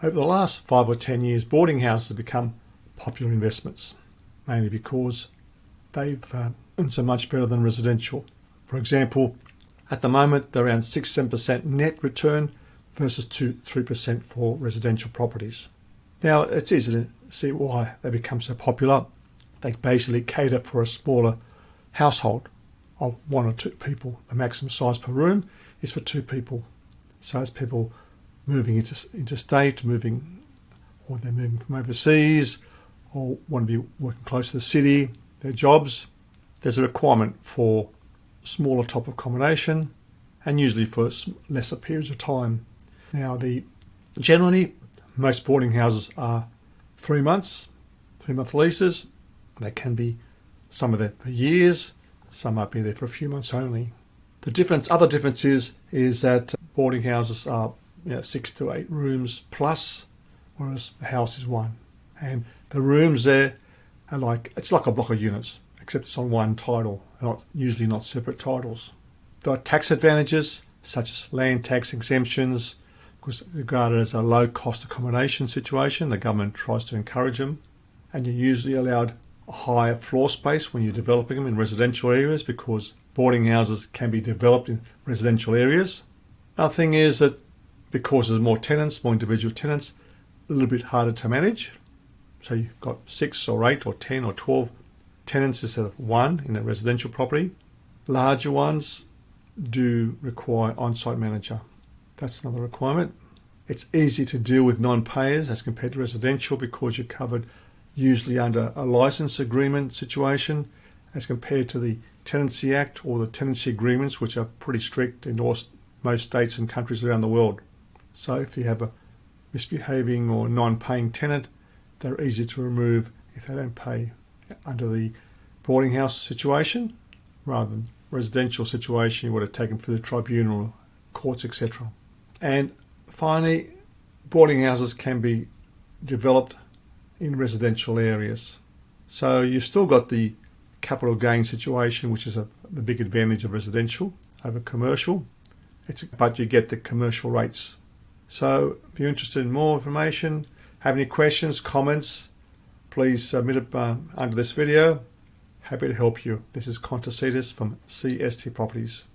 Over the last 5 or 10 years, boarding houses have become popular investments, mainly because they've earned so much better than residential. For example, at the moment, they're around 6-7% net return versus 2-3% for residential properties. Now, it's easy to see why they become so popular. They basically cater for a smaller household of 1 or 2 people. The maximum size per room is for 2 people. So as people moving interstate, or they're moving from overseas, or want to be working close to the city, their jobs, there's a requirement for smaller type of accommodation, and usually for lesser periods of time. Now, generally, most boarding houses are 3 months, 3-month leases. They can be some of them for years, some might be there for a few months only. Other difference is that boarding houses are 6 to 8 rooms plus, whereas a house is 1. And the rooms there are it's like a block of units, except it's on one title, and usually not separate titles. There are tax advantages, such as land tax exemptions, because it's regarded as a low-cost accommodation situation. The government tries to encourage them. And you're usually allowed a higher floor space when you're developing them in residential areas, because boarding houses can be developed in residential areas. Another thing is that because there's more tenants, more individual tenants, a little bit harder to manage. So you've got 6 or 8 or 10 or 12 tenants instead of 1 in a residential property. Larger ones do require on-site manager. That's another requirement. It's easy to deal with non-payers as compared to residential, because you're covered usually under a license agreement situation, as compared to the Tenancy Act or the tenancy agreements, which are pretty strict in most states and countries around the world. So if you have a misbehaving or non-paying tenant, they're easy to remove if they don't pay under the boarding house situation, rather than residential situation you would have taken through the tribunal, courts, etc. And finally, boarding houses can be developed in residential areas. So you've still got the capital gain situation, which is the big advantage of residential over commercial. But you get the commercial rates. So if you're interested in more information, have any questions, comments, please submit it under this video. Happy to help you. This is Tastzidis from CST Properties.